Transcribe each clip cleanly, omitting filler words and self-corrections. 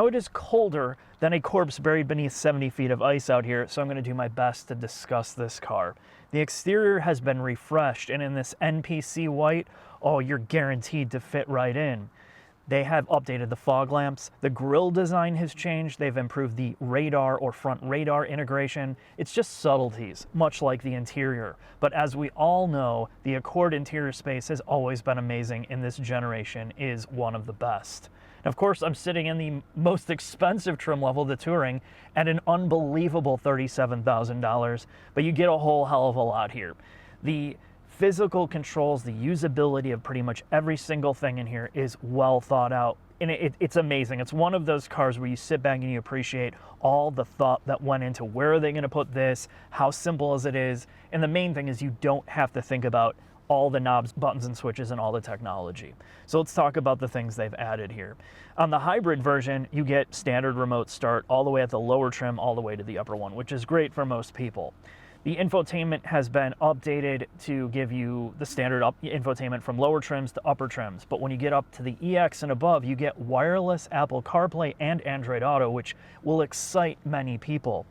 Now it is colder than a corpse buried beneath 70 feet of ice out here, so I'm going to do my best to discuss this car. The exterior has been refreshed, and in this NPC white, oh, you're guaranteed to fit right in. They have updated the fog lamps. The grille design has changed. They've improved the radar or front radar integration. It's just subtleties, much like the interior. But as we all know, the Accord interior space has always been amazing, and this generation is one of the best. And of course, I'm sitting in the most expensive trim level, the Touring, at an unbelievable $37,000, but you get a whole hell of a lot here. The physical controls, the usability of pretty much every single thing in here is well thought out. And it's amazing. It's one of those cars where you sit back and you appreciate all the thought that went into where are they going to put this, how simple as it is. And the main thing is you don't have to think about all the knobs, buttons, and switches and all the technology. So let's talk about the things they've added here. On the hybrid version, you get standard remote start all the way at the lower trim, all the way to the upper one, which is great for most people. The infotainment has been updated to give you the standard infotainment from lower trims to upper trims. But when you get up to the EX and above, you get wireless Apple CarPlay and Android Auto, which will excite many people.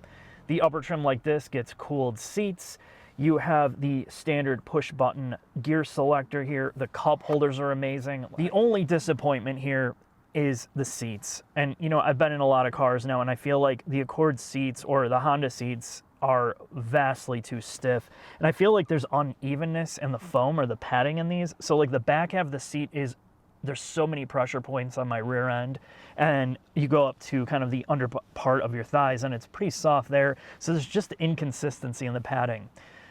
The upper trim like this gets cooled seats. You have the standard push button gear selector here. The cup holders are amazing. The only disappointment here is the seats. And you know, I've been in a lot of cars now, and I feel like the Accord seats or the Honda seats are vastly too stiff, and I feel like there's unevenness in the foam or the padding in these. So like the back half of the seat there's so many pressure points on my rear end, and you go up to kind of the under part of your thighs and it's pretty soft there, so there's just inconsistency in the padding.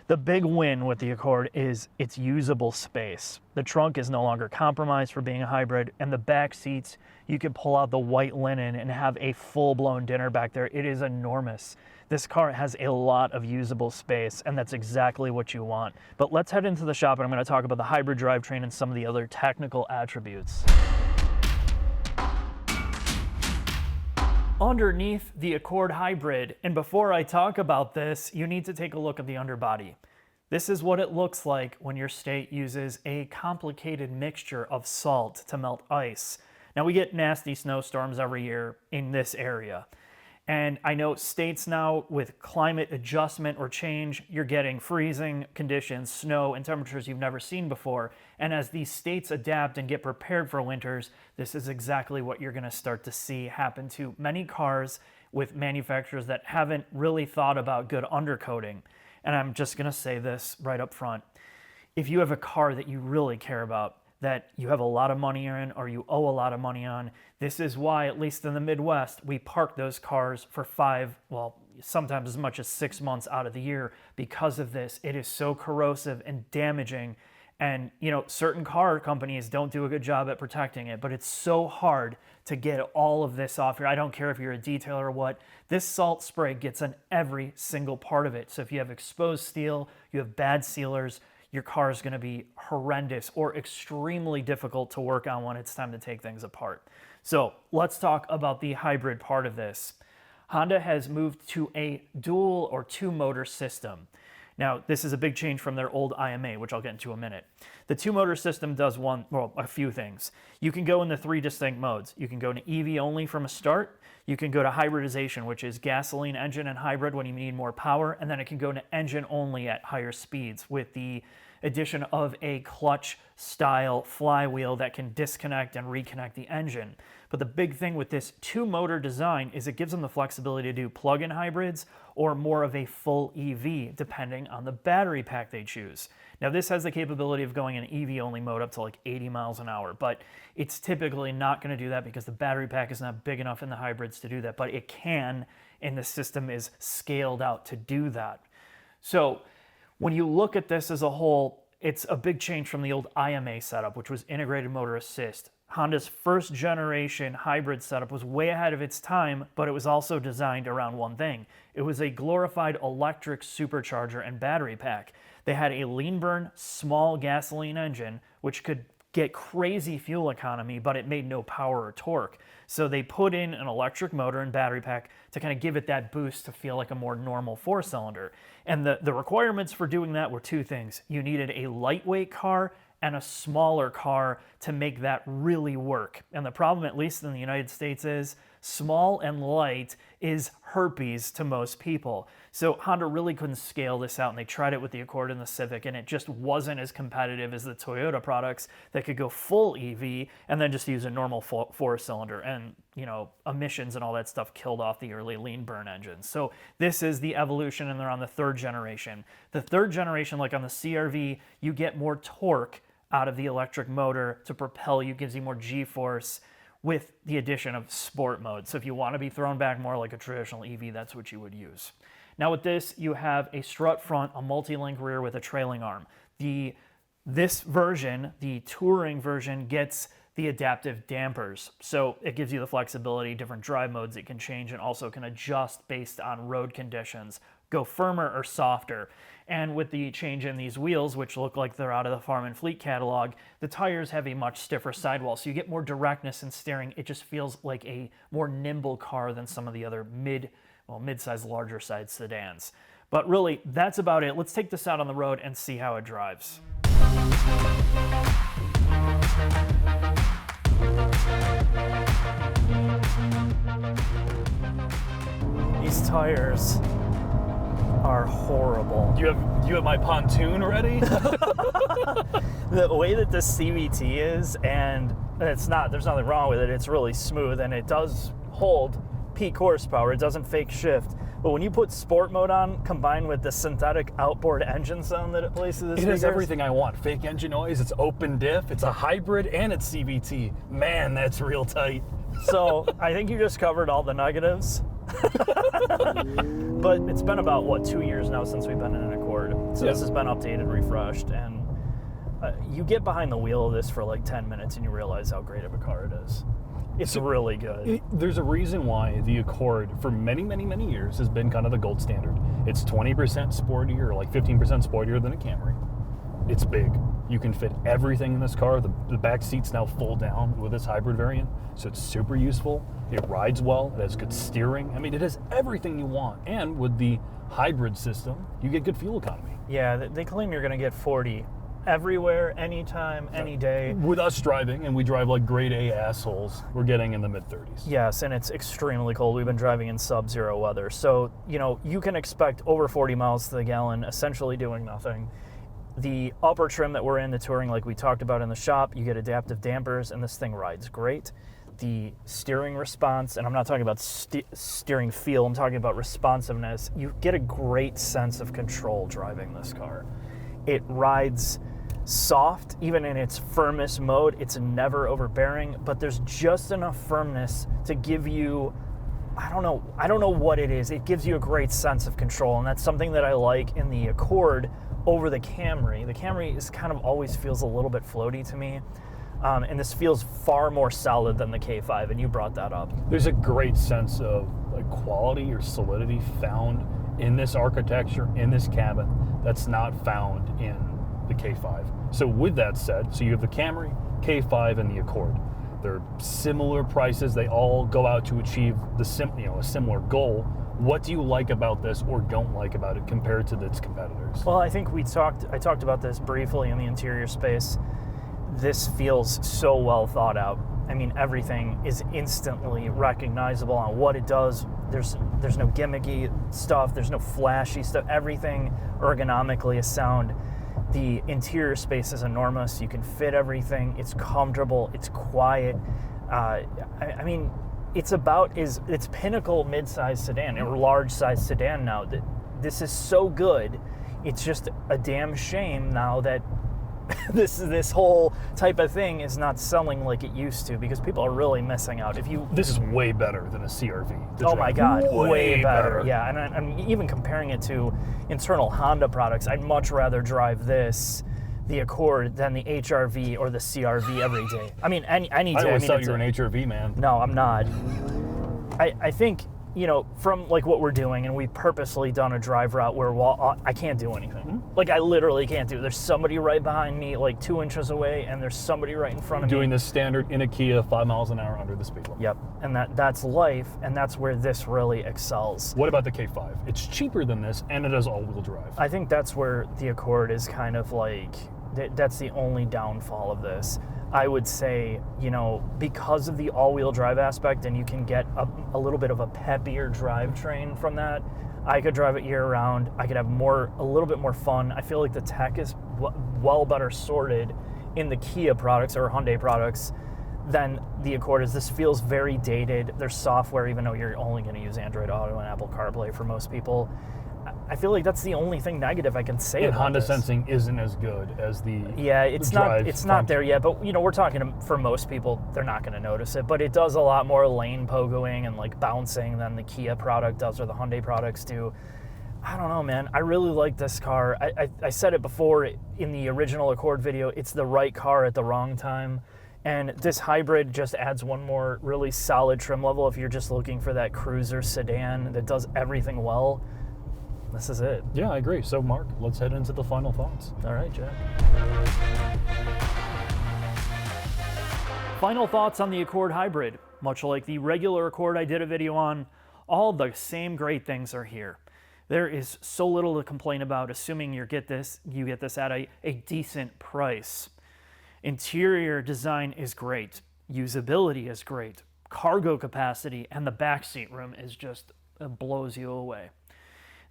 The big win with the Accord is its usable space. The trunk is no longer compromised for being a hybrid, and the back seats, you can pull out the white linen and have a full-blown dinner back there. It is enormous. This car has a lot of usable space, and that's exactly what you want. But let's head into the shop, and I'm going to talk about the hybrid drivetrain and some of the other technical attributes. Underneath the Accord Hybrid, and before I talk about this, you need to take a look at the underbody. This is what it looks like when your state uses a complicated mixture of salt to melt ice. Now, we get nasty snowstorms every year in this area. And I know states now with climate adjustment or change, you're getting freezing conditions, snow, and temperatures you've never seen before. And as these states adapt and get prepared for winters, this is exactly what you're going to start to see happen to many cars with manufacturers that haven't really thought about good undercoating. And I'm just going to say this right up front. If you have a car that you really care about, that you have a lot of money in or you owe a lot of money on, this is why, at least in the Midwest, we park those cars for 5, well, sometimes as much as 6 months out of the year because of this. It is so corrosive and damaging. And, you know, certain car companies don't do a good job at protecting it, but it's so hard to get all of this off here. I don't care if you're a detailer or what. This salt spray gets on every single part of it. So if you have exposed steel, you have bad sealers, your car is going to be horrendous or extremely difficult to work on when it's time to take things apart. So let's talk about the hybrid part of this. Honda has moved to a dual or 2-motor system. Now, this is a big change from their old IMA, which I'll get into in a minute. The 2-motor system does a few things. You can go into 3 distinct modes. You can go to EV only from a start. You can go to hybridization, which is gasoline engine and hybrid when you need more power. And then it can go to engine only at higher speeds with the addition of a clutch-style flywheel that can disconnect and reconnect the engine. But the big thing with this 2-motor design is it gives them the flexibility to do plug-in hybrids or more of a full EV, depending on the battery pack they choose. Now, this has the capability of going in EV-only mode up to like 80 miles an hour, but it's typically not going to do that because the battery pack is not big enough in the hybrids to do that, but it can, and the system is scaled out to do that. So when you look at this as a whole, it's a big change from the old IMA setup, which was integrated motor assist. Honda's first generation hybrid setup was way ahead of its time, but it was also designed around one thing. It was a glorified electric supercharger and battery pack. They had a lean burn, small gasoline engine, which could get crazy fuel economy, but it made no power or torque. So they put in an electric motor and battery pack to kind of give it that boost to feel like a more normal 4-cylinder. And the requirements for doing that were 2 things. You needed a lightweight car and a smaller car to make that really work. And the problem, at least in the United States, is Small and light is herpes to most people. So Honda really couldn't scale this out, and they tried it with the Accord and the Civic, and it just wasn't as competitive as the Toyota products that could go full EV and then just use a normal four-cylinder. And, you know, emissions and all that stuff killed off the early lean burn engines. So this is the evolution, and they're on the third generation. The third generation, like on the CR-V, you get more torque out of the electric motor to propel you, gives you more G-force with the addition of sport mode. So if you want to be thrown back more like a traditional EV, that's what you would use. Now with this, you have a strut front, a multi-link rear with a trailing arm. This version, the touring version, gets the adaptive dampers. So it gives you the flexibility, different drive modes it can change, and also can adjust based on road conditions, go firmer or softer. And with the change in these wheels, which look like they're out of the Farm and Fleet catalog, the tires have a much stiffer sidewall, so you get more directness in steering. It just feels like a more nimble car than some of the other mid-size, larger size sedans. But really, that's about it. Let's take this out on the road and see how it drives. These tires are horrible. Do you have my pontoon ready? The way that this CVT is, and there's nothing wrong with it, it's really smooth, and it does hold peak horsepower. It doesn't fake shift. But when you put sport mode on, combined with the synthetic outboard engine sound that it plays through the speakers, it has everything I want. Fake engine noise, it's open diff, it's a hybrid, and it's CVT. Man, that's real tight. So I think you just covered all the negatives. But it's been about, 2 years now since we've been in an Accord. So This has been updated, refreshed, and you get behind the wheel of this for like 10 minutes and you realize how great of a car it is. It's really good. There's a reason why the Accord, for many, many, many years, has been kind of the gold standard. It's 20% sportier, like 15% sportier than a Camry. It's big. You can fit everything in this car. The back seat's now full down with this hybrid variant, so it's super useful. It rides well. It has good steering. I mean, it has everything you want. And with the hybrid system, you get good fuel economy. Yeah, they claim you're going to get 40 everywhere, anytime, any day. With us driving, and we drive like grade A assholes, we're getting in the mid-30s. Yes, and it's extremely cold. We've been driving in sub-zero weather. So, you can expect over 40 miles to the gallon, essentially doing nothing. The upper trim that we're in, the Touring, like we talked about in the shop, you get adaptive dampers, and this thing rides great. The steering response, and I'm not talking about steering feel, I'm talking about responsiveness. You get a great sense of control driving this car. It rides soft, even in its firmest mode. It's never overbearing, but there's just enough firmness to give you, I don't know what it is. It gives you a great sense of control, and that's something that I like in the Accord over the Camry. The Camry kind of always feels a little bit floaty to me, and this feels far more solid than the K5, and you brought that up. There's a great sense of like quality or solidity found in this architecture, in this cabin, that's not found in the K5. So with that said, so you have the Camry, K5, and the Accord. They're similar prices. They all go out to achieve a similar goal. What do you like about this or don't like about it compared to its competitors? Well, I think I talked about this briefly in the interior space. This feels so well thought out. I mean, everything is instantly recognizable on what it does. There's no gimmicky stuff. There's no flashy stuff. Everything ergonomically is sound. The interior space is enormous. You can fit everything. It's comfortable. It's quiet. I mean, it's pinnacle mid-size sedan or large-size sedan now. This is so good. It's just a damn shame now that this whole type of thing is not selling like it used to, because people are really missing out. This is way better than a CR-V. Oh my God, way better. Yeah, and I'm even comparing it to internal Honda products. I'd much rather drive the Accord, than the HR-V or the CR-V every day. I mean, any day. I always thought you were an HR-V man. No, I'm not. I think, from like what we're doing, and we purposely done a drive route where I can't do anything. Mm-hmm. Like I literally can't do. There's somebody right behind me, like 2 inches away, and there's somebody right in front of me. Doing this standard in a Kia 5 miles an hour under the speed limit. Yep, and that's life, and that's where this really excels. What about the K5? It's cheaper than this, and it has all-wheel drive. I think that's where the Accord is kind of like, that's the only downfall of this. I would say, because of the all-wheel drive aspect, and you can get a little bit of a peppier drivetrain from that, I could drive it year-round. I could have a little bit more fun. I feel like the tech is well better sorted in the Kia products or Hyundai products than the Accord is. This feels very dated. There's software, even though you're only going to use Android Auto and Apple CarPlay for most people. I feel like that's the only thing negative I can say And about Honda this. Sensing isn't as good as the it's not there yet, but we're talking for most people, they're not going to notice it, but it does a lot more lane pogoing and like bouncing than the Kia product does or the Hyundai products do. I don't know, man. I really like this car. I said it before in the original Accord video, it's the right car at the wrong time. And this hybrid just adds one more really solid trim level if you're just looking for that cruiser sedan that does everything well. This is it. Yeah, I agree. So, Mark, let's head into the final thoughts. All right, Jack. Final thoughts on the Accord Hybrid. Much like the regular Accord I did a video on, all the same great things are here. There is so little to complain about, assuming you get this at a decent price. Interior design is great. Usability is great. Cargo capacity and the backseat room is just, it blows you away.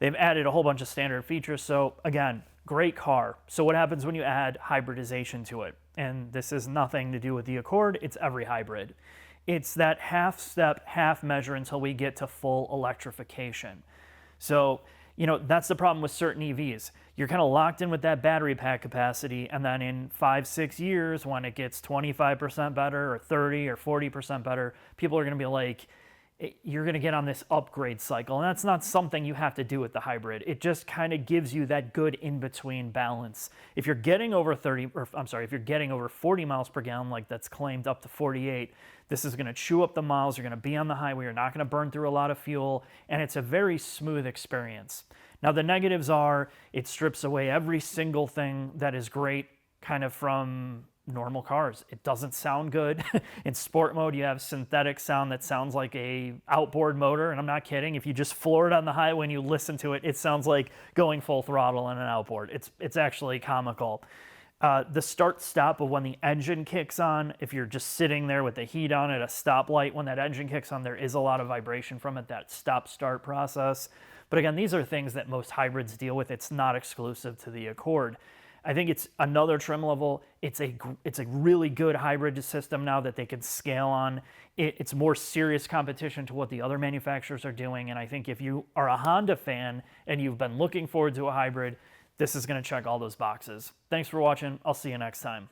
They've added a whole bunch of standard features, so again, great car. So what happens when you add hybridization to it? And this is nothing to do with the Accord, it's every hybrid. It's that half step, half measure until we get to full electrification. So, that's the problem with certain EVs. You're kind of locked in with that battery pack capacity, and then in 5-6 years, when it gets 25% better or 30 or 40% better, people are going to be like, you're going to get on this upgrade cycle. And that's not something you have to do with the hybrid. It just kind of gives you that good in-between balance. If you're getting over if you're getting over 40 miles per gallon, like that's claimed up to 48, this is going to chew up the miles. You're going to be on the highway. You're not going to burn through a lot of fuel. And it's a very smooth experience. Now, the negatives are it strips away every single thing that is great kind of from normal cars. It doesn't sound good. In sport mode, you have synthetic sound that sounds like a outboard motor, and I'm not kidding. If you just floor it on the highway and you listen to it, it sounds like going full throttle in an outboard. It's actually comical. The start-stop of when the engine kicks on, if you're just sitting there with the heat on at a stoplight, when that engine kicks on, there is a lot of vibration from it, that stop-start process. But again, these are things that most hybrids deal with. It's not exclusive to the Accord. I think it's another trim level. It's a really good hybrid system now that they can scale on. It's more serious competition to what the other manufacturers are doing. And I think if you are a Honda fan and you've been looking forward to a hybrid, this is going to check all those boxes. Thanks for watching. I'll see you next time.